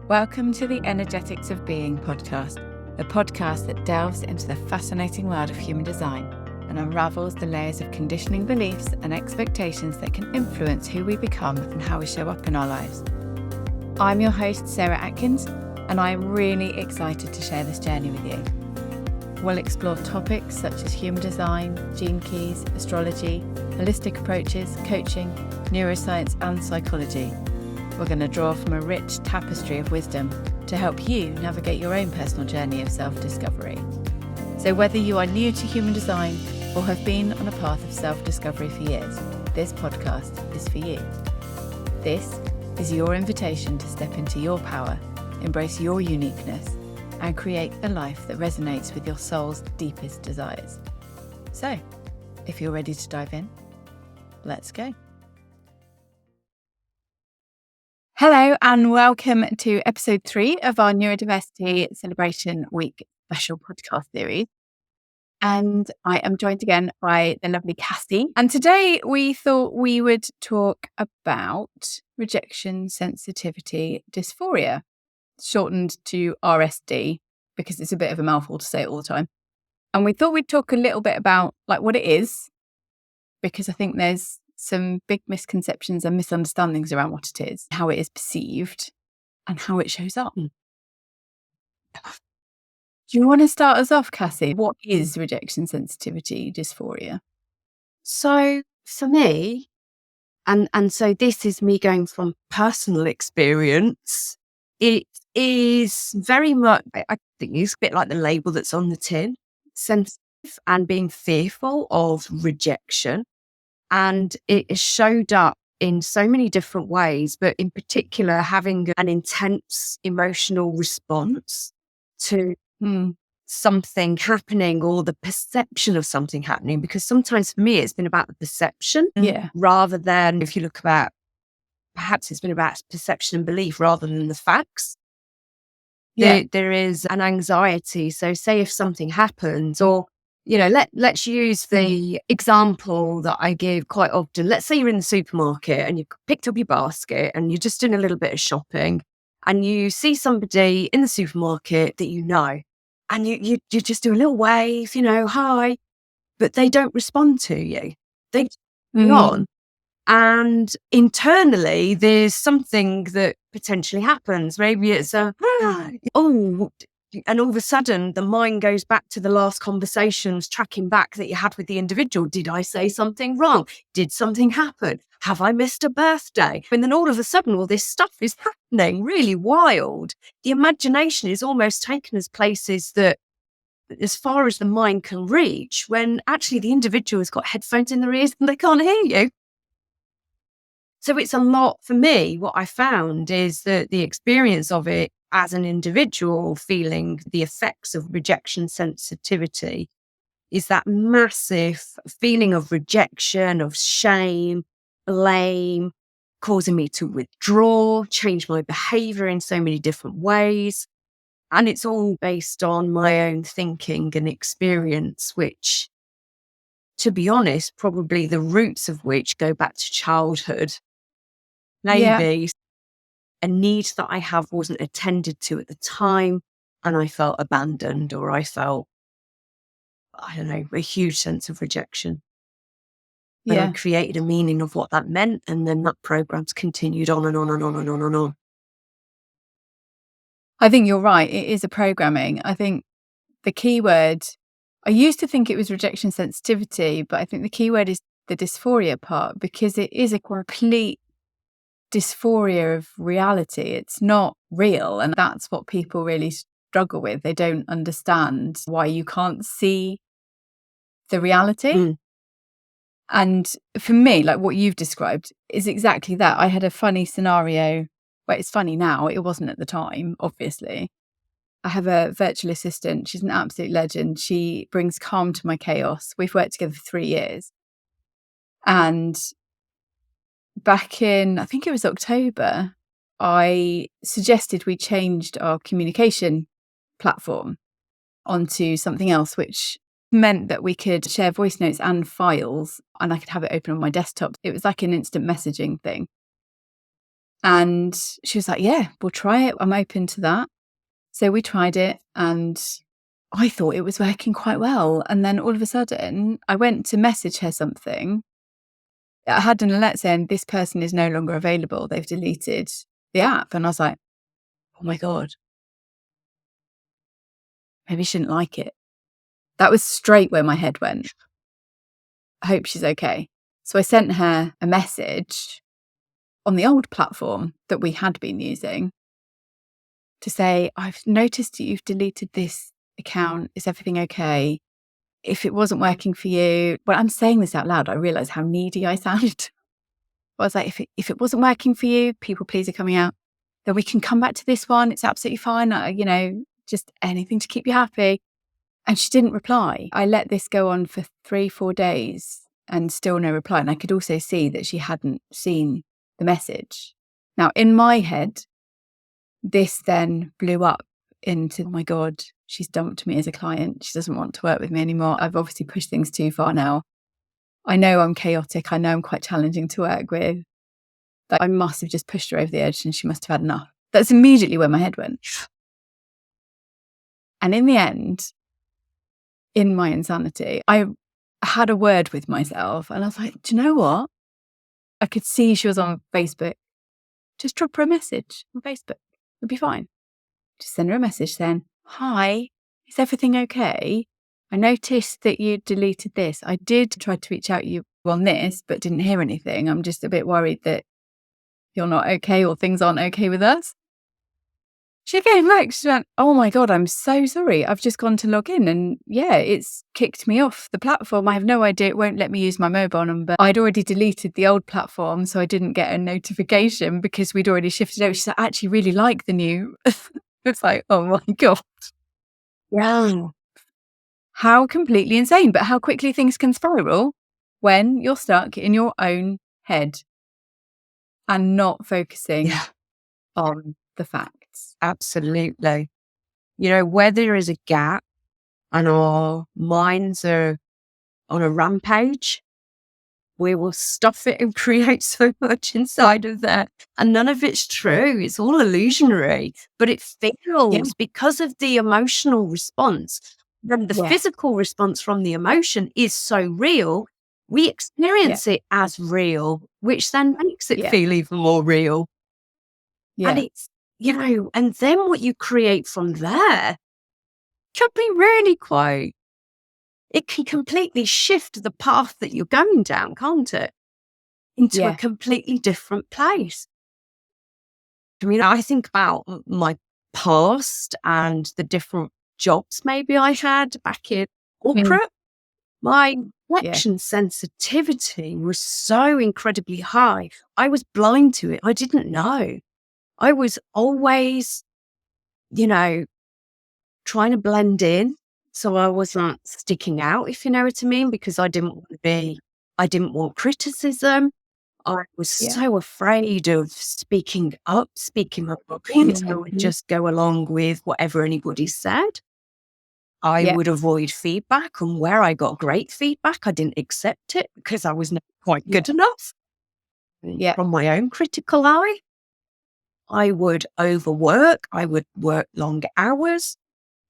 Welcome to the Energetics of Being podcast, the podcast that delves into the fascinating world of human design and unravels the layers of conditioning beliefs and expectations that can influence who we become and how we show up in our lives. I'm your host, Sarah Atkins, and I'm really excited to share this journey with you. We'll explore topics such as human design, gene keys, astrology, holistic approaches, coaching, neuroscience, and psychology. We're going to draw from a rich tapestry of wisdom to help you navigate your own personal journey of self-discovery. So whether you are new to human design or have been on a path of self-discovery for years, this podcast is for you. This is your invitation to step into your power, embrace your uniqueness, and create a life that resonates with your soul's deepest desires. So, if you're ready to dive in, let's go. Hello and welcome to episode 3 of our Neurodiversity Celebration Week special podcast series. And I am joined again by the lovely Cassie. And today we thought we would talk about Rejection Sensitivity Dysphoria, shortened to RSD, because it's a bit of a mouthful to say it all the time. And we thought we'd talk a little bit about what it is, because I think there's some big misconceptions and misunderstandings around what it is, how it is perceived, and how it shows up. Do you want to start us off, Cassie? What is rejection sensitivity dysphoria? So for me, and so this is me going from personal experience, it is very much, I think it's a bit like the label that's on the tin, sensitive and being fearful of rejection. And it showed up in so many different ways, but in particular, having an intense emotional response to something happening or the perception of something happening. Because sometimes for me, it's been about the perception rather than, if you look about, perhaps it's been about perception and belief rather than the facts. There is an anxiety. So say if something happens, or let's use the example that I give quite often. Let's say you're in the supermarket and you've picked up your basket and you're just doing a little bit of shopping and you see somebody in the supermarket that you know, and you just do a little wave, hi, but they don't respond to you. They go on. And internally, there's something that potentially happens. Maybe it's and all of a sudden, the mind goes back to the last conversations, tracking back that you had with the individual. Did I say something wrong? Did something happen? Have I missed a birthday? And then all of a sudden, all this stuff is happening, really wild. The imagination is almost taken as places that, as far as the mind can reach, when actually the individual has got headphones in their ears and they can't hear you. So it's a lot for me. What I found is that the experience of it as an individual, feeling the effects of rejection sensitivity, is that massive feeling of rejection, of shame, blame, causing me to withdraw, change my behavior in so many different ways. And it's all based on my own thinking and experience, which, to be honest, probably the roots of which go back to childhood. Maybe a need that I have wasn't attended to at the time, and I felt abandoned, or I felt, a huge sense of rejection. And I created a meaning of what that meant, and then that program's continued on and on and on and on and on. I think you're right. It is a programming. I think the key word, I used to think it was rejection sensitivity, but I think the key word is the dysphoria part, because it is a complete dysphoria of reality. It's not real. And that's what people really struggle with. They don't understand why you can't see the reality. And for me, like what you've described is exactly that. I had a funny scenario. Well, it's funny now. It wasn't at the time, obviously. I have a virtual assistant. She's an absolute legend. She brings calm to my chaos. We've worked together for 3 years. And back in, I think it was October, I suggested we changed our communication platform onto something else, which meant that we could share voice notes and files, and I could have it open on my desktop. It was like an instant messaging thing. And she was like, yeah, we'll try it. I'm open to that. So we tried it and I thought it was working quite well. And then all of a sudden, I went to message her something. I had an alert saying this person is no longer available. They've deleted the app. And I was like, oh my God, maybe she didn't like it. That was straight where my head went. I hope she's okay. So I sent her a message on the old platform that we had been using to say, I've noticed that you've deleted this account. Is everything okay? If it wasn't working for you, well, I'm saying this out loud, I realised how needy I sounded. I was like, if it wasn't working for you, people please are coming out, then we can come back to this one. It's absolutely fine. Just anything to keep you happy. And she didn't reply. I let this go on for 3-4 days and still no reply. And I could also see that she hadn't seen the message. Now, in my head, this then blew up into, oh my God, she's dumped me as a client. She doesn't want to work with me anymore. I've obviously pushed things too far now. I know I'm chaotic. I know I'm quite challenging to work with. But I must have just pushed her over the edge and she must have had enough. That's immediately where my head went. And in the end, in my insanity, I had a word with myself and I was like, do you know what? I could see she was on Facebook. Just drop her a message on Facebook. It'll be fine. Just send her a message saying, hi, is everything okay? I noticed that you deleted this. I did try to reach out to you on this, but didn't hear anything. I'm just a bit worried that you're not okay or things aren't okay with us. She came back, she went, oh my God, I'm so sorry. I've just gone to log in and yeah, it's kicked me off the platform. I have no idea. It won't let me use my mobile number. I'd already deleted the old platform, so I didn't get a notification because we'd already shifted over. She said, I actually really like the new. It's like, oh my God. Yeah. How completely insane, but how quickly things can spiral when you're stuck in your own head and not focusing on the facts. Absolutely. Where there is a gap and our minds are on a rampage, we will stuff it and create so much inside of there. And none of it's true. It's all illusionary, but it feels because of the emotional response. Then the physical response from the emotion is so real. We experience it as real, which then makes it feel even more real. Yeah. And it's, and then what you create from there can be really it can completely shift the path that you're going down, can't it? Into a completely different place. I mean, I think about my past and the different jobs maybe I had back in corporate. My rejection sensitivity was so incredibly high. I was blind to it. I didn't know. I was always, trying to blend in. So I wasn't sticking out, if you know what I mean, because I didn't want criticism. I was so afraid of speaking up. I would just go along with whatever anybody said. I would avoid feedback, and where I got great feedback, I didn't accept it because I was not quite good enough. From my own critical eye, I would overwork. I would work long hours,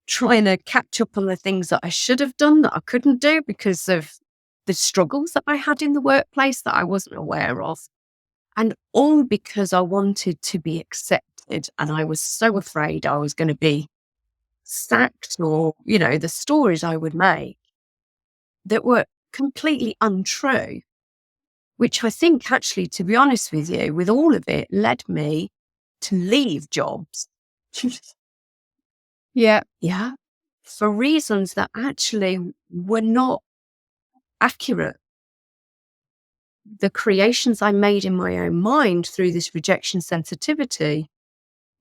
trying to catch up on the things that I should have done that I couldn't do because of the struggles that I had in the workplace that I wasn't aware of. And all because I wanted to be accepted. And I was so afraid I was going to be sacked or, the stories I would make that were completely untrue, which I think actually, to be honest with you, with all of it, led me to leave jobs. Yeah. For reasons that actually were not accurate. The creations I made in my own mind through this rejection sensitivity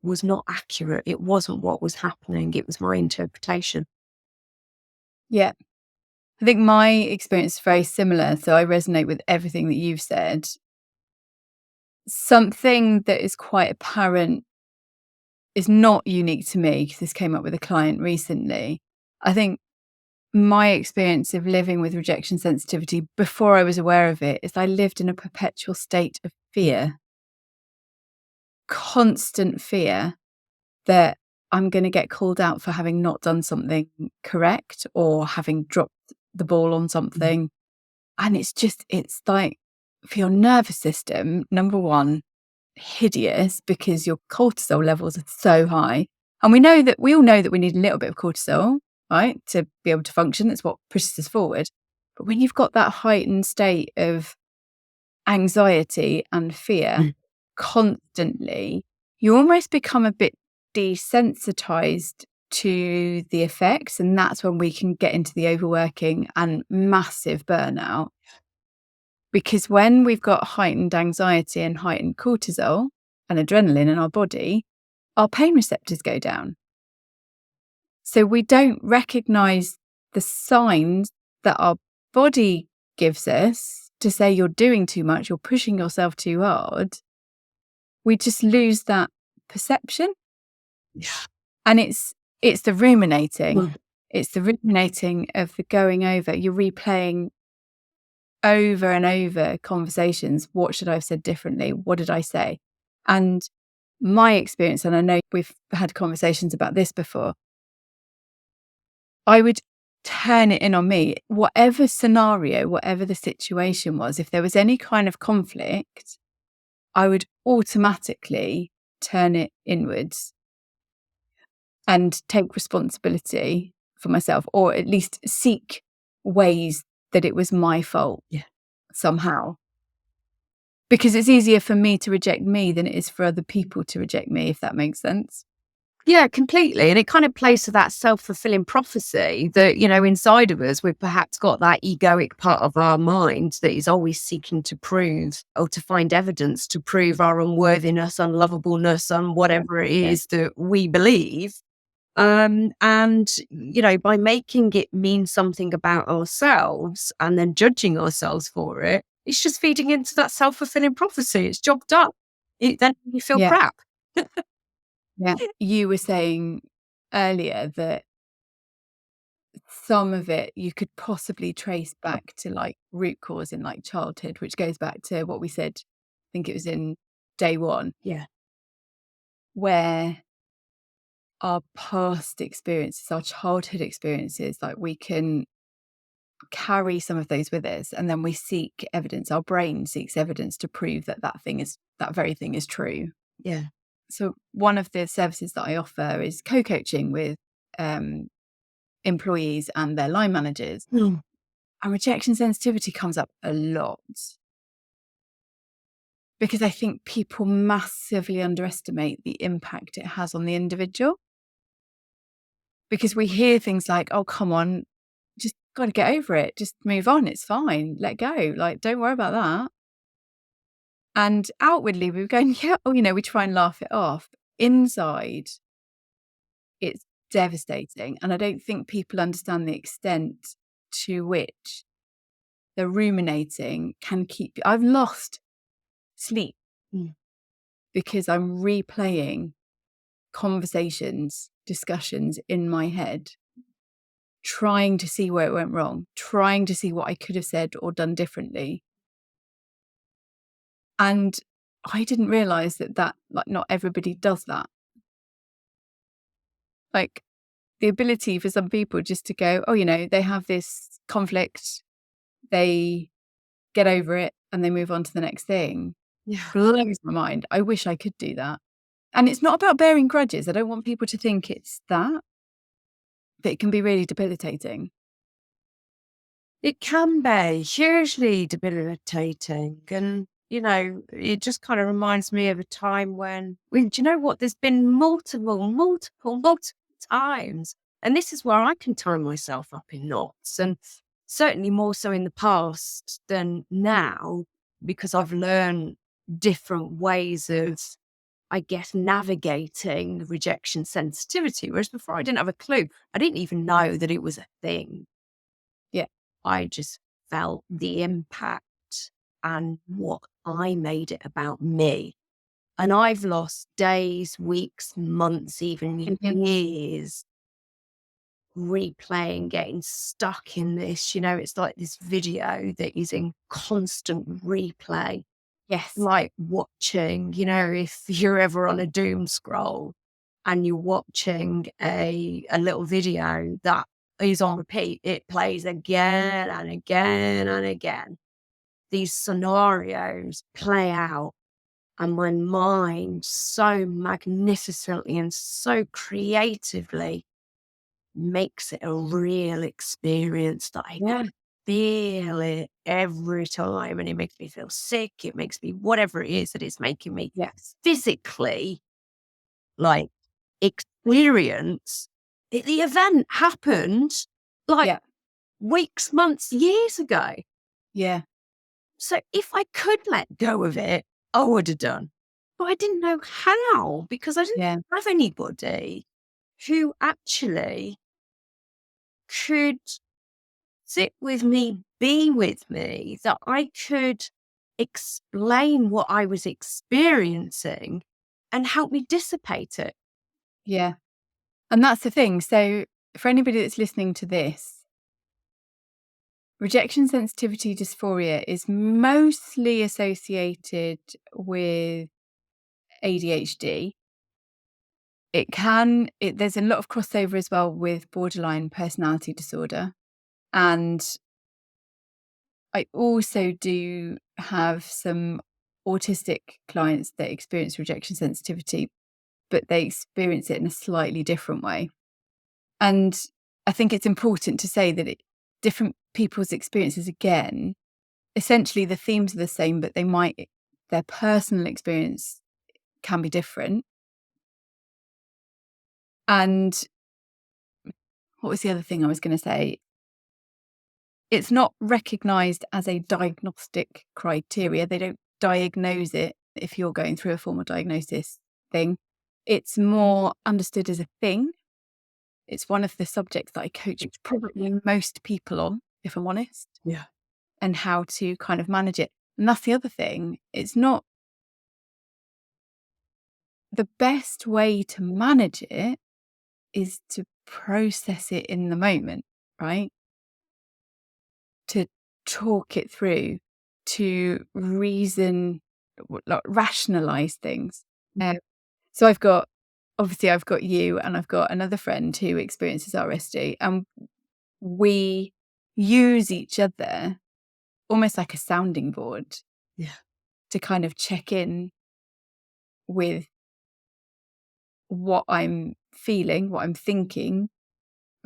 was not accurate. It wasn't what was happening. It was my interpretation. Yeah. I think my experience is very similar. So I resonate with everything that you've said. Something that is quite apparent is not unique to me because this came up with a client recently. I think my experience of living with rejection sensitivity before I was aware of it is I lived in a perpetual state of fear. constant fear that I'm going to get called out for having not done something correct or having dropped the ball on something. And it's like for your nervous system, number one, hideous because your cortisol levels are so high. And we all know that we need a little bit of cortisol, right, to be able to function. It's what pushes us forward. But when you've got that heightened state of anxiety and fear constantly, you almost become a bit desensitized to the effects. And that's when we can get into the overworking and massive burnout. Because when we've got heightened anxiety and heightened cortisol and adrenaline in our body, our pain receptors go down. So we don't recognize the signs that our body gives us to say you're doing too much, you're pushing yourself too hard. We just lose that perception. Yeah. And it's the ruminating. It's the ruminating of the going over. You're replaying over and over conversations. What should I have said differently? What did I say? And my experience, and I know we've had conversations about this before, I would turn it in on me. Whatever scenario, whatever the situation was, if there was any kind of conflict, I would automatically turn it inwards and take responsibility for myself, or at least seek ways that it was my fault somehow. Because it's easier for me to reject me than it is for other people to reject me, if that makes sense. Yeah, completely. And it kind of plays to that self-fulfilling prophecy that, inside of us, we've perhaps got that egoic part of our mind that is always seeking to prove or to find evidence to prove our unworthiness, unlovableness, and whatever it is that we believe. And, by making it mean something about ourselves and then judging ourselves for it, it's just feeding into that self-fulfilling prophecy. It's job done. Then you feel crap. Yeah. You were saying earlier that some of it you could possibly trace back to like root cause in like childhood, which goes back to what we said, I think it was in day one. Yeah. Where our past experiences, our childhood experiences, like we can carry some of those with us, and then we seek evidence. Our brain seeks evidence to prove that that very thing is true. Yeah. So one of the services that I offer is co-coaching with employees and their line managers. And rejection sensitivity comes up a lot because I think people massively underestimate the impact it has on the individual. Because we hear things like, oh, come on, just got to get over it. Just move on. It's fine. Let go. Like, don't worry about that. And outwardly, we were going, we try and laugh it off. Inside, it's devastating. And I don't think people understand the extent to which the ruminating can keep. I've lost sleep because I'm replaying conversations, discussions in my head, trying to see where it went wrong, trying to see what I could have said or done differently. And I didn't realize that like not everybody does that. Like the ability for some people just to go, they have this conflict, they get over it and they move on to the next thing. Blows my mind. I wish I could do that. And it's not about bearing grudges. I don't want people to think it's that, but it can be really debilitating. It can be hugely debilitating. And, it just kind of reminds me of a time when, do you know what? There's been multiple times. And this is where I can tie myself up in knots. And certainly more so in the past than now, because I've learned different ways of, I guess, navigating rejection sensitivity. Whereas before I didn't have a clue. I didn't even know that it was a thing. Yeah. I just felt the impact and what I made it about me. And I've lost days, weeks, months, even years replaying, getting stuck in this. It's like this video that is in constant replay. Yes. like watching, if you're ever on a doom scroll and you're watching a little video that is on repeat, it plays again and again and again. These scenarios play out, and my mind so magnificently and so creatively makes it a real experience that I can feel it every time. And it makes me feel sick. It makes me whatever it is that it's making me physically like experience it. The event happened like weeks, months, years ago. Yeah. So if I could let go of it, I would have done. But I didn't know how, because I didn't have anybody who actually could sit with me, be with me, that I could explain what I was experiencing and help me dissipate it. Yeah. And that's the thing. So for anybody that's listening to this, rejection sensitivity dysphoria is mostly associated with ADHD. There's a lot of crossover as well with borderline personality disorder. And I also do have some autistic clients that experience rejection sensitivity, but they experience it in a slightly different way. And I think it's important to say that different people's experiences, again, essentially the themes are the same, but their personal experience can be different. And what was the other thing I was going to say? It's not recognised as a diagnostic criteria. They don't diagnose it if you're going through a formal diagnosis thing. It's more understood as a thing. It's one of the subjects that I coach probably most people on, if I'm honest. Yeah. And how to kind of manage it. And that's the other thing. It's not the best way to manage it is to process it in the moment, right? To talk it through, to reason, rationalize things. So I've got you, and I've got another friend who experiences RSD, and we use each other almost like a sounding board to kind of check in with what I'm feeling, what I'm thinking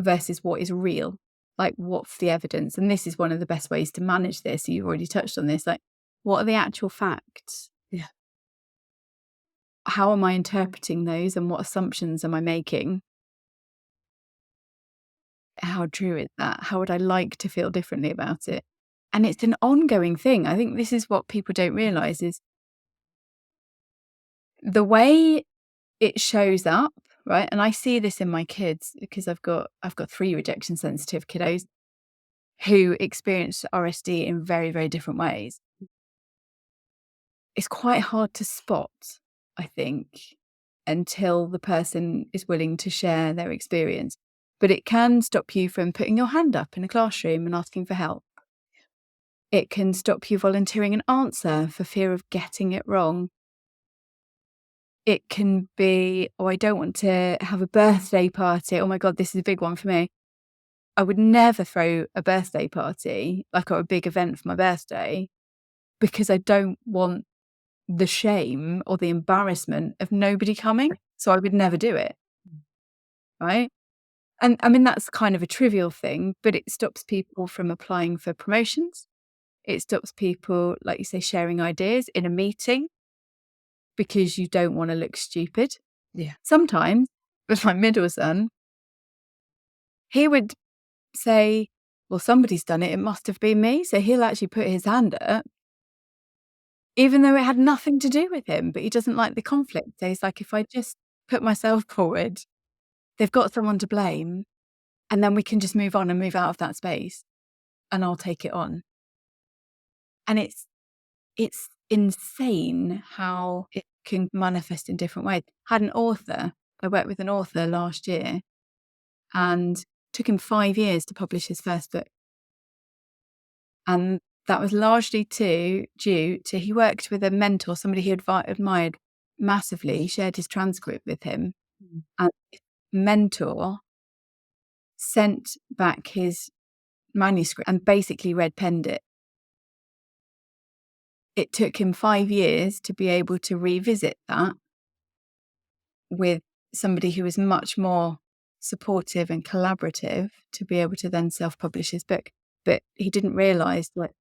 versus what is real. Like, what's the evidence? And this is one of the best ways to manage this. You've already touched on this. Like, what are the actual facts? Yeah. How am I interpreting those, and what assumptions am I making? How true is that? How would I like to feel differently about it? And it's an ongoing thing. I think this is what people don't realize is the way it shows up, right? And I see this in my kids because I've got 3 rejection sensitive kiddos who experience RSD in very, very different ways. It's quite hard to spot, I think, until the person is willing to share their experience. But it can stop you from putting your hand up in a classroom and asking for help. It can stop you volunteering an answer for fear of getting it wrong. It can be, oh, I don't want to have a birthday party. Oh my God, this is a big one for me. I would never throw a birthday party, like, or a big event for my birthday, because I don't want the shame or the embarrassment of nobody coming. So I would never do it. Right. And I mean, that's kind of a trivial thing, but it stops people from applying for promotions. It stops people, like you say, sharing ideas in a meeting because you don't want to look stupid. Yeah. Sometimes with my middle son, he would say, well, somebody's done it. It must have been me. So he'll actually put his hand up, even though it had nothing to do with him, but he doesn't like the conflict. So he's like, if I just put myself forward, they've got someone to blame, and then we can just move on and move out of that space, and I'll take it on. And it's insane how it can manifest in different ways. I worked with an author last year, and it took him 5 years to publish his first book. And that was largely due to he worked with a mentor, somebody he admired massively. He shared his transcript with him, and his mentor sent back his manuscript and basically red-penned it. It took him 5 years to be able to revisit that with somebody who was much more supportive and collaborative to be able to then self-publish his book. But he didn't realise that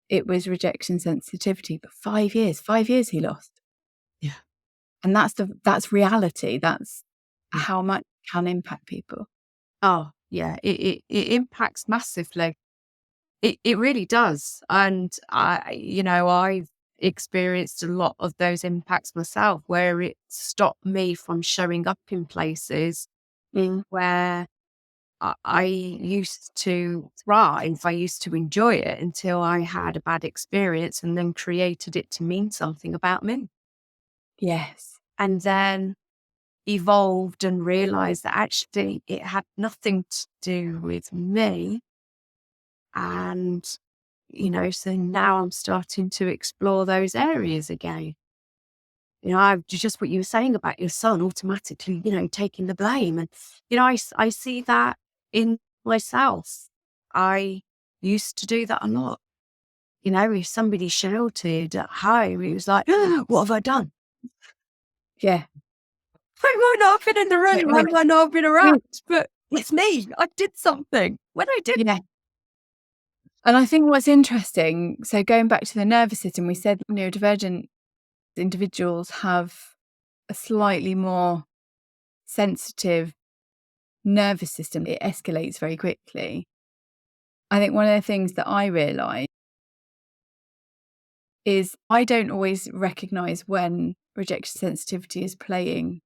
it was rejection sensitivity. But 5 years he lost. Yeah. And that's reality. That's how much it can impact people. Oh, yeah, it impacts massively. It really does. And I've experienced a lot of those impacts myself, where it stopped me from showing up in places where I used to thrive. I used to enjoy it until I had a bad experience and then created it to mean something about me. Yes. And then evolved and realized that actually it had nothing to do with me. And, so now I'm starting to explore those areas again. I've just what you were saying about your son automatically, taking the blame. And, I see that in myself. I used to do that a lot. If somebody shouted at home, it was like, what have I done? Yeah. I might not have been in the room, I might not have been around, but it's me. I did something. When I did. Yeah. And I think what's interesting, so going back to the nervous system, we said neurodivergent individuals have a slightly more sensitive nervous system. It escalates very quickly. I think one of the things that I realise is I don't always recognise when rejection sensitivity is playing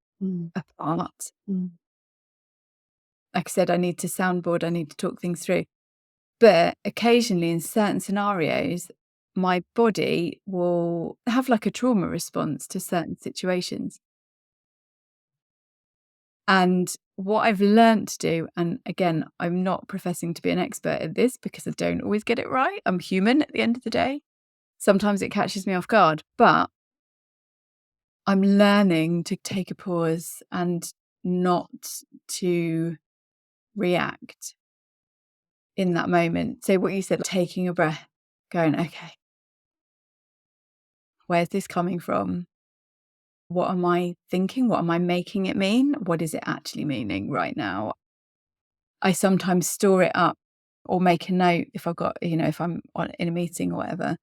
a part. Like I said, I need to soundboard, I need to talk things through. But occasionally in certain scenarios, my body will have like a trauma response to certain situations. And what I've learned to do, and again, I'm not professing to be an expert at this because I don't always get it right. I'm human at the end of the day. Sometimes it catches me off guard, but I'm learning to take a pause and not to react in that moment. So what you said, taking a breath, going, okay, where's this coming from? What am I thinking? What am I making it mean? What is it actually meaning right now? I sometimes store it up or make a note if I've got, if I'm in a meeting or whatever,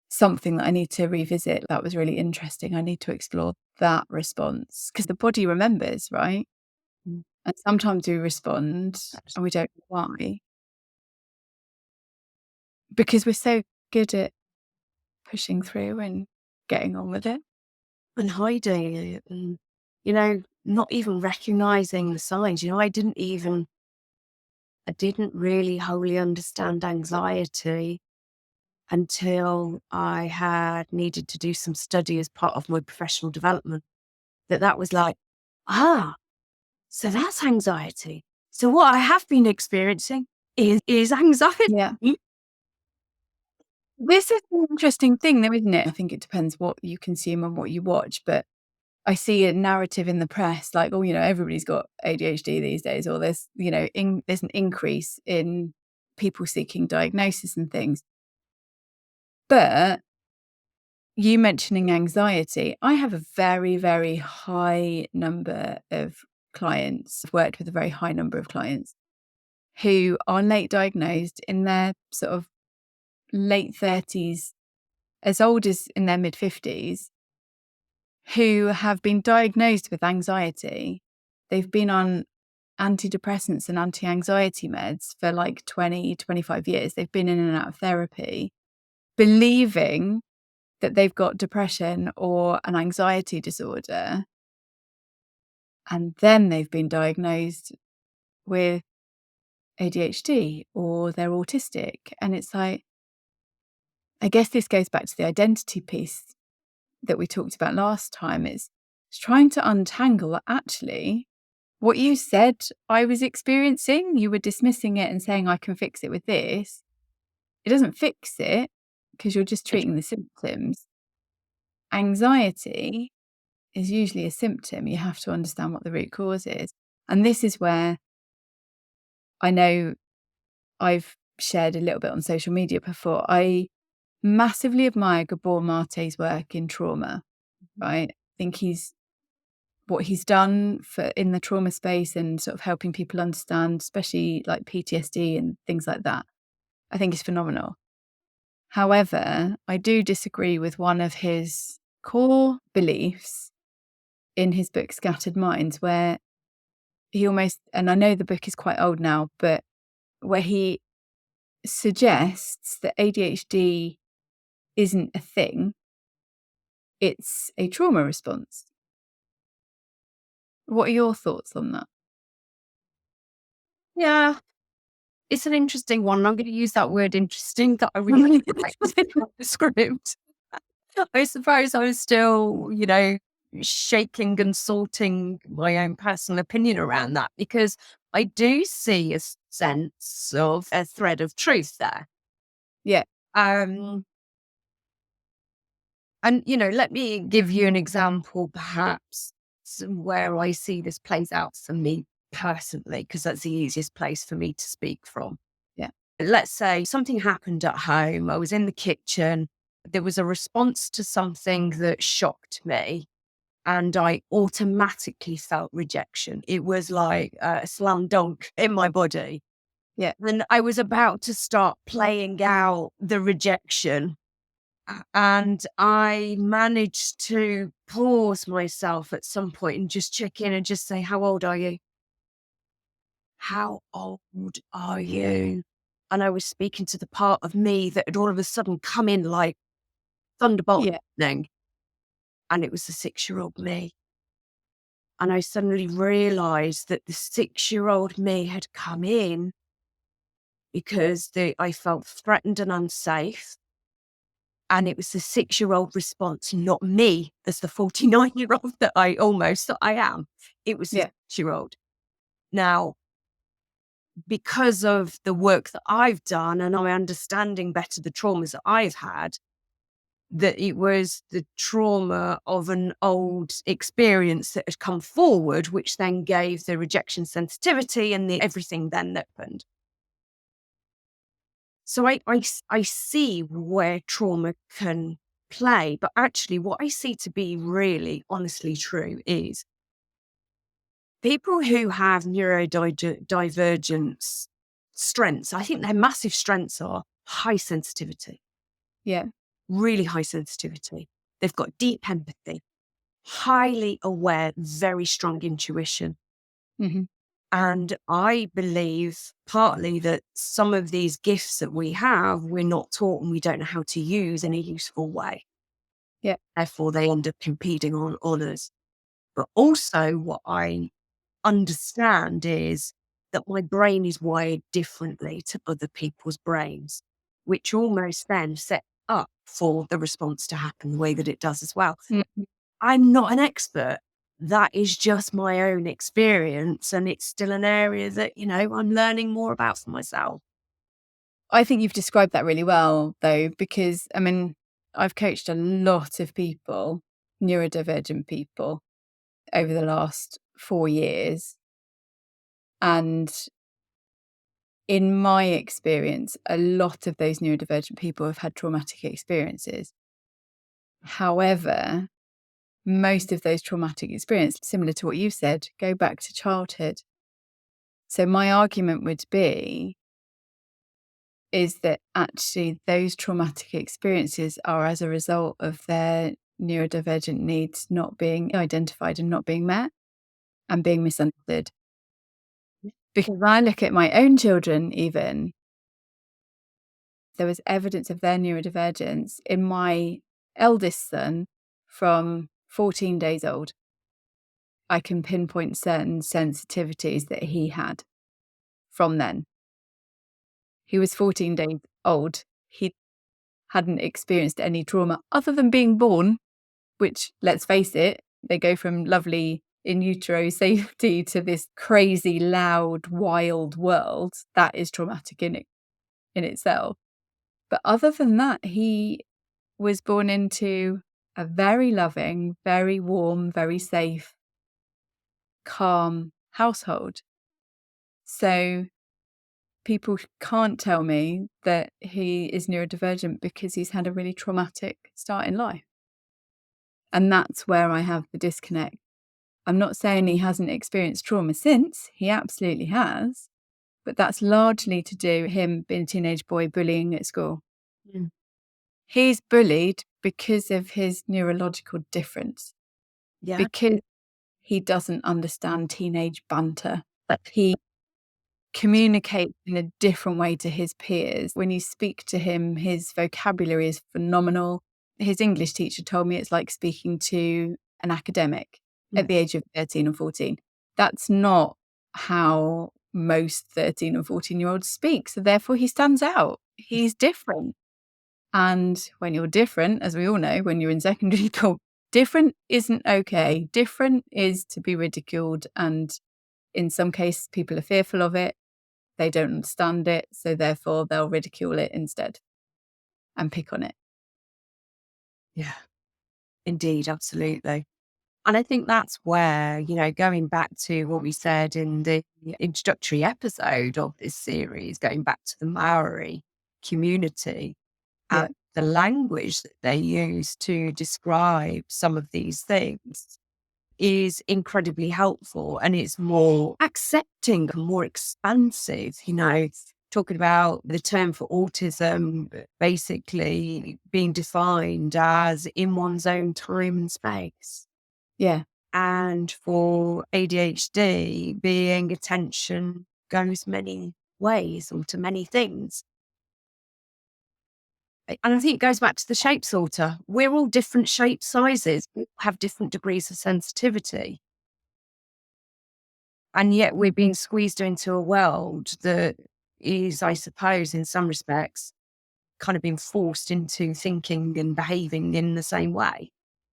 something that I need to revisit. That was really interesting. I need to explore that response because the body remembers, right? And sometimes we respond and we don't know why. Because we're so good at pushing through and getting on with it. And hiding it and, not even recognizing the signs. I didn't really wholly understand anxiety until I had needed to do some study as part of my professional development. That was like, so that's anxiety. So what I have been experiencing is anxiety. Yeah. This is an interesting thing though, isn't it? I think it depends what you consume and what you watch, but I see a narrative in the press like, everybody's got ADHD these days, or there's, there's an increase in people seeking diagnosis and things. But you mentioning anxiety, I have a very, very high number of clients. I've worked with a very high number of clients who are late diagnosed in their sort of late 30s, as old as in their mid 50s, who have been diagnosed with anxiety. They've been on antidepressants and anti-anxiety meds for like 20, 25 years. They've been in and out of therapy, believing that they've got depression or an anxiety disorder. And then they've been diagnosed with ADHD or they're autistic. And it's like, I guess this goes back to the identity piece that we talked about last time. It's trying to untangle that actually what you said I was experiencing, you were dismissing it and saying I can fix it with this. It doesn't fix it because you're just treating the symptoms. Anxiety is usually a symptom. You have to understand what the root cause is. And this is where I know I've shared a little bit on social media before. I massively admire Gabor Mate's work in trauma, right? I think what he's done in the trauma space and sort of helping people understand, especially like PTSD and things like that, I think is phenomenal. However, I do disagree with one of his core beliefs in his book, Scattered Minds, where he almost, and I know the book is quite old now, but where he suggests that ADHD isn't a thing, it's a trauma response. What are your thoughts on that? Yeah, it's an interesting one. I'm going to use that word interesting that I really liked in the script. I suppose I was still, shaking and sorting my own personal opinion around that, because I do see a sense of a thread of truth there. Yeah. And, let me give you an example, perhaps, where I see this plays out for me personally, because that's the easiest place for me to speak from. Yeah. Let's say something happened at home. I was in the kitchen. There was a response to something that shocked me, and I automatically felt rejection. It was like a slam dunk in my body. Yeah. And I was about to start playing out the rejection. And I managed to pause myself at some point and just check in and just say, how old are you? How old are you? And I was speaking to the part of me that had all of a sudden come in like thunderbolt lightning. And it was the 6-year-old me. And I suddenly realized that the 6-year-old me had come in because I felt threatened and unsafe. And it was the 6-year-old response, not me as the 49-year-old that I almost thought I am. It was the 6-year-old. Now, because of the work that I've done and I'm understanding better the traumas that I've had, that it was the trauma of an old experience that had come forward, which then gave the rejection sensitivity and everything then that happened. So I see where trauma can play, but actually what I see to be really honestly true is people who have neurodivergent strengths, I think their massive strengths are high sensitivity. Yeah. Really high sensitivity. They've got deep empathy, highly aware, very strong intuition. Mm-hmm. And I believe partly that some of these gifts that we have, we're not taught and we don't know how to use in a useful way. Yeah. Therefore, they end up impeding on others. But also what I understand is that my brain is wired differently to other people's brains, which almost then set up for the response to happen the way that it does as well. Mm-hmm. I'm not an expert. That is just my own experience. And it's still an area that, I'm learning more about for myself. I think you've described that really well, though, because, I've coached a lot of people, neurodivergent people, over the last 4 years. And in my experience, a lot of those neurodivergent people have had traumatic experiences. However, most of those traumatic experiences, similar to what you said, go back to childhood. So my argument would be is that actually those traumatic experiences are as a result of their neurodivergent needs not being identified and not being met and being misunderstood. Because when I look at my own children, even, there was evidence of their neurodivergence in my eldest son from 14 days old. I can pinpoint certain sensitivities that he had from then. He was 14 days old. He hadn't experienced any trauma other than being born, which, let's face it, they go from lovely in utero safety to this crazy, loud, wild world, that is traumatic in itself. But other than that, he was born into a very loving, very warm, very safe, calm household. So people can't tell me that he is neurodivergent because he's had a really traumatic start in life. And that's where I have the disconnect. I'm not saying he hasn't experienced trauma since, he absolutely has, but that's largely to do with him being a teenage boy bullying at school. Mm. He's bullied because of his neurological difference, because he doesn't understand teenage banter, but he communicates in a different way to his peers. When you speak to him, his vocabulary is phenomenal. His English teacher told me it's like speaking to an academic at the age of 13 or 14. That's not how most 13 or 14-year-olds speak. So therefore he stands out. He's different. And when you're different, as we all know, when you're in secondary school, different isn't okay. Different is to be ridiculed. And in some cases, people are fearful of it. They don't understand it. So therefore, they'll ridicule it instead and pick on it. Yeah, indeed. Absolutely. And I think that's where, going back to what we said in the introductory episode of this series, going back to the Maori community and the language that they use to describe some of these things is incredibly helpful, and it's more accepting and more expansive, talking about the term for autism basically being defined as in one's own time and space. Yeah. And for ADHD being attention goes many ways or to many things. And I think it goes back to the shape sorter. We're all different shape sizes, we have different degrees of sensitivity. And yet we're being squeezed into a world that is, I suppose, in some respects, kind of being forced into thinking and behaving in the same way,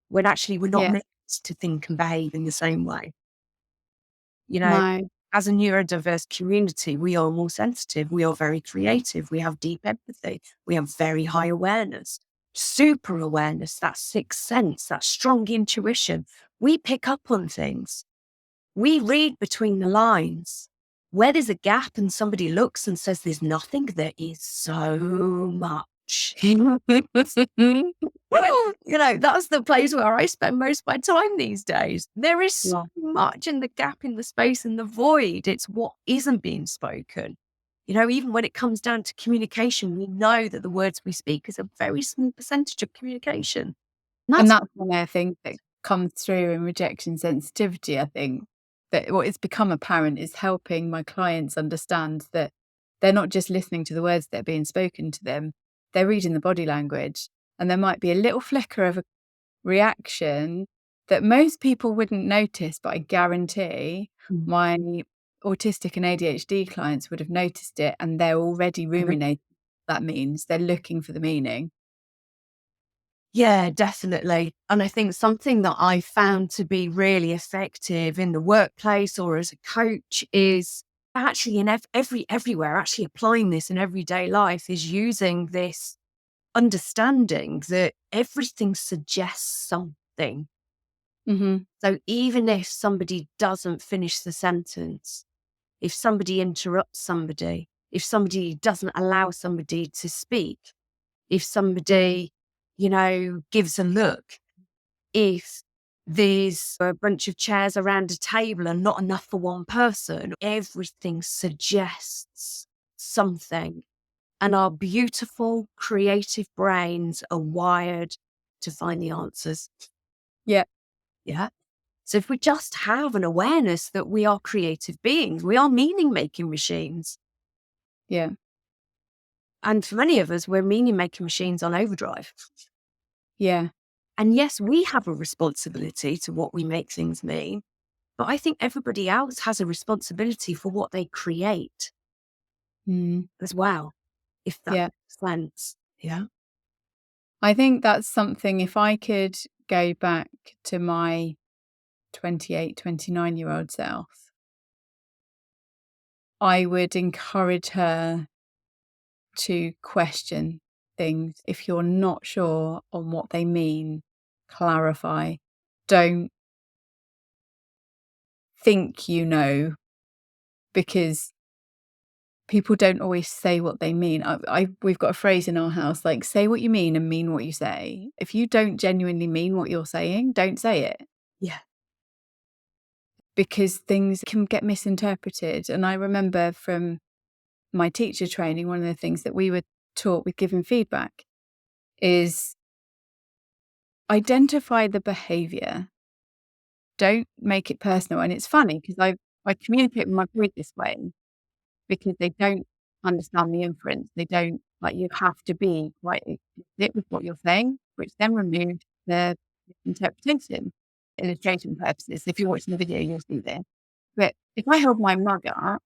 when actually we're not meant to think and behave in the same way. No. As a neurodiverse community, we are more sensitive. We are very creative. We have deep empathy. We have very high awareness, super awareness, that sixth sense, that strong intuition. We pick up on things. We read between the lines. Where there's a gap and somebody looks and says there's nothing, there is so much. Well, that's the place where I spend most of my time these days. There is so much in the gap, in the space, in the void. It's what isn't being spoken. Even when it comes down to communication, we know that the words we speak is a very small percentage of communication. And that's one of the things that comes through in rejection sensitivity, I think, that what has become apparent is helping my clients understand that they're not just listening to the words that are being spoken to them, they're reading the body language. And there might be a little flicker of a reaction that most people wouldn't notice, but I guarantee my autistic and ADHD clients would have noticed it, and they're already ruminating what that means. They're looking for the meaning. Yeah, definitely. And I think something that I found to be really effective in the workplace or as a coach is actually in everywhere, actually applying this in everyday life, is using this understanding that everything suggests something. Mm-hmm. So even if somebody doesn't finish the sentence, if somebody interrupts somebody, if somebody doesn't allow somebody to speak, if somebody, gives a look, if there's a bunch of chairs around a table and not enough for one person, everything suggests something. And our beautiful, creative brains are wired to find the answers. Yeah. Yeah. So if we just have an awareness that we are creative beings, we are meaning-making machines. Yeah. And for many of us, we're meaning-making machines on overdrive. Yeah. And yes, we have a responsibility to what we make things mean, but I think everybody else has a responsibility for what they create as well, if that makes sense. Yeah. I think that's something, if I could go back to my 28, 29-year-old self, I would encourage her to question things. If you're not sure on what they mean, clarify. Don't think you know, because people don't always say what they mean. We've got a phrase in our house, like, say what you mean and mean what you say. If you don't genuinely mean what you're saying, don't say it. Yeah. Because things can get misinterpreted. And I remember from my teacher training, one of the things that we were taught with giving feedback is identify the behaviour. Don't make it personal. And it's funny because I communicate with my boys this way because they don't understand the inference. They don't, like, you have to be quite explicit with what you're saying, which then removes the interpretation. Illustration purposes, if you're watching the video, you'll see this. But if I hold my mug up,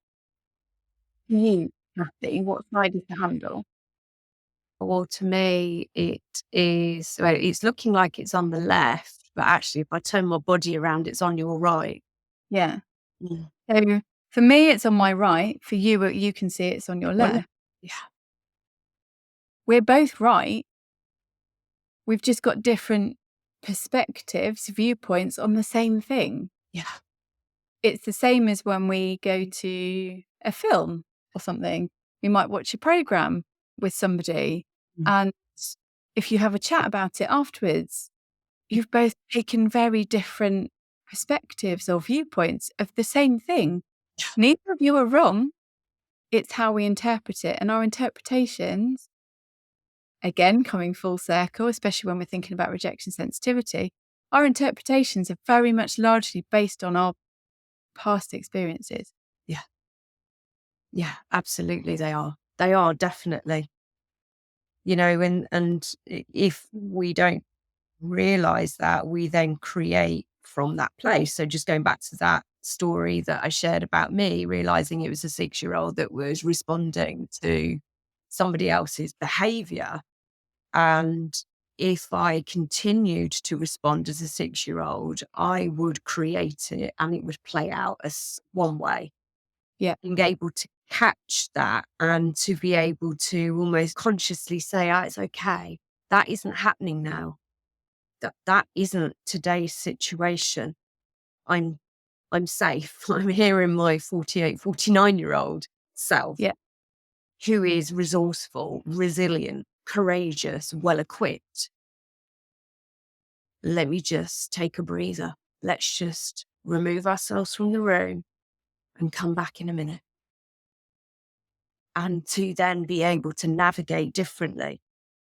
you, Kathy, what side is the handle? Well, to me, it's looking like it's on the left, but actually, if I turn my body around, it's on your right. Yeah. Mm. So for me, it's on my right. For you, you can see it's on your left. Yeah. We're both right. We've just got different perspectives, viewpoints on the same thing. Yeah. It's the same as when we go to a film or something. We might watch a program with somebody, and if you have a chat about it afterwards, you've both taken very different perspectives or viewpoints of the same thing. Neither of you are wrong. It's how we interpret it. And our interpretations, again, coming full circle, especially when we're thinking about rejection sensitivity, our interpretations are very much largely based on our past experiences. Yeah. Yeah, absolutely. They are definitely, and if we don't realize that, we then create from that place. So just going back to that story that I shared about me, realizing it was a 6-year-old that was responding to somebody else's behavior. And if I continued to respond as a 6-year-old, I would create it and it would play out as one way. Yeah. Being able to catch that and to be able to almost consciously say, it's okay. That isn't happening now. That isn't today's situation. I'm safe. I'm here in my 48, 49-year-old self, who is resourceful, resilient, courageous, well-equipped. Let me just take a breather. Let's just remove ourselves from the room and come back in a minute. And to then be able to navigate differently.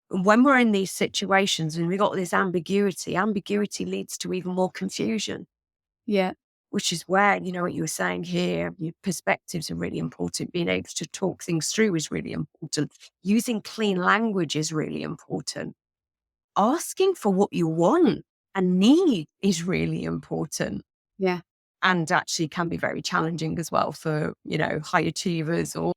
When we're in these situations and we've got this ambiguity leads to even more confusion. Yeah. Which is where, what you were saying here, your perspectives are really important. Being able to talk things through is really important. Using clean language is really important. Asking for what you want and need is really important. Yeah. And actually can be very challenging as well for, high achievers or,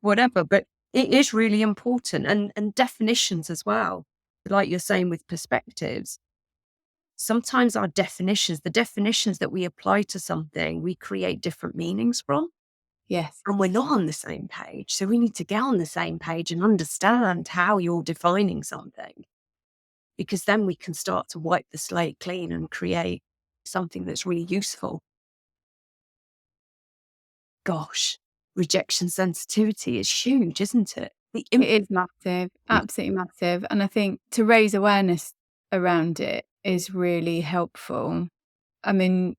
whatever. But it is really important. And definitions as well. Like you're saying with perspectives. Sometimes the definitions that we apply to something, we create different meanings from. Yes. And we're not on the same page. So we need to get on the same page and understand how you're defining something. Because then we can start to wipe the slate clean and create something that's really useful. Gosh, rejection sensitivity is huge, isn't it? It is massive, absolutely massive. And I think to raise awareness around it is really helpful. I mean,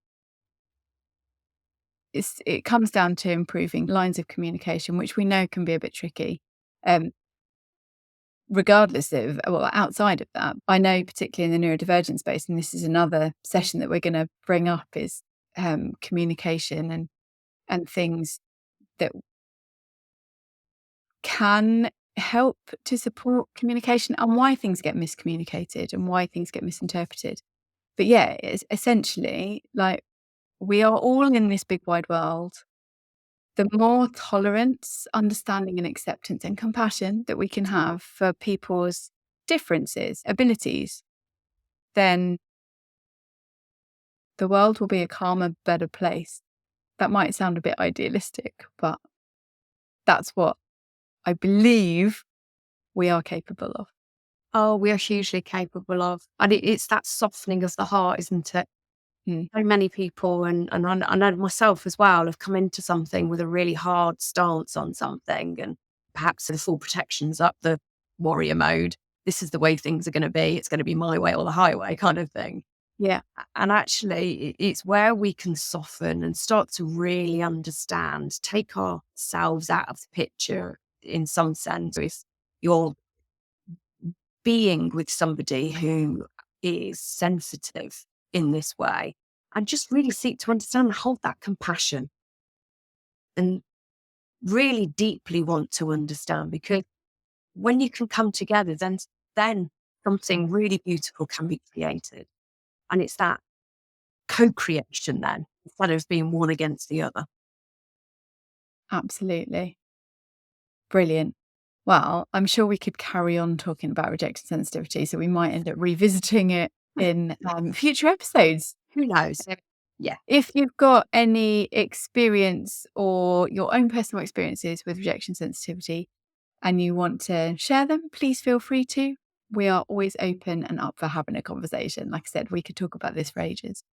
it comes down to improving lines of communication, which we know can be a bit tricky. Regardless of, outside of that, I know particularly in the neurodivergent space, and this is another session that we're going to bring up, is communication and things that can help to support communication and why things get miscommunicated and why things get misinterpreted. But yeah, it's essentially like we are all in this big wide world. The more tolerance, understanding and acceptance and compassion that we can have for people's differences, abilities, then the world will be a calmer, better place. That might sound a bit idealistic, but that's what I believe we are capable of. Oh, we are hugely capable of. And it's that softening of the heart, isn't it? Mm. So many people, and I know myself as well, have come into something with a really hard stance on something, and perhaps the full protection's up, the warrior mode. This is the way things are going to be. It's going to be my way or the highway kind of thing. Yeah. And actually, it's where we can soften and start to really understand, take ourselves out of the picture in some sense. If you're being with somebody who is sensitive in this way, and just really seek to understand and hold that compassion and really deeply want to understand, because when you can come together, then something really beautiful can be created. And it's that co-creation then, instead of being one against the other. Absolutely. Brilliant. Well, I'm sure we could carry on talking about rejection sensitivity, so we might end up revisiting it in future episodes. Who knows? Yeah. If you've got any experience or your own personal experiences with rejection sensitivity and you want to share them, please feel free to. We are always open and up for having a conversation. Like I said, we could talk about this for ages.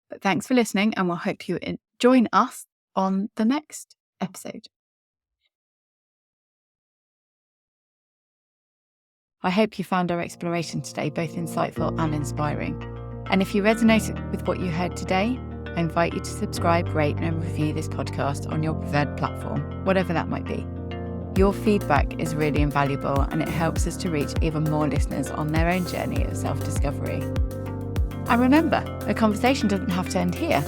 But thanks for listening, and we'll hope you join us on the next episode. I hope you found our exploration today both insightful and inspiring. And if you resonated with what you heard today, I invite you to subscribe, rate and review this podcast on your preferred platform, whatever that might be. Your feedback is really invaluable, and it helps us to reach even more listeners on their own journey of self-discovery. And remember, a conversation doesn't have to end here.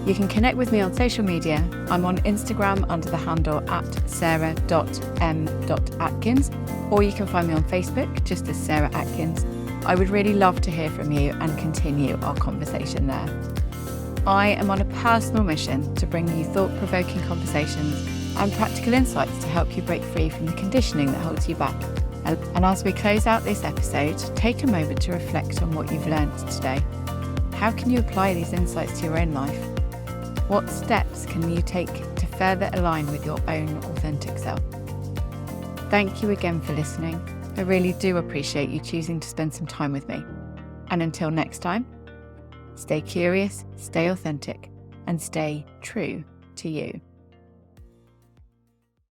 You can connect with me on social media. I'm on Instagram under the handle @sarah.m.atkins, or you can find me on Facebook just as Sarah Atkins. I would really love to hear from you and continue our conversation there. I am on a personal mission to bring you thought-provoking conversations and practical insights to help you break free from the conditioning that holds you back. And as we close out this episode, take a moment to reflect on what you've learned today. How can you apply these insights to your own life? What steps can you take to further align with your own authentic self? Thank you again for listening. I really do appreciate you choosing to spend some time with me. And until next time, stay curious, stay authentic, and stay true to you.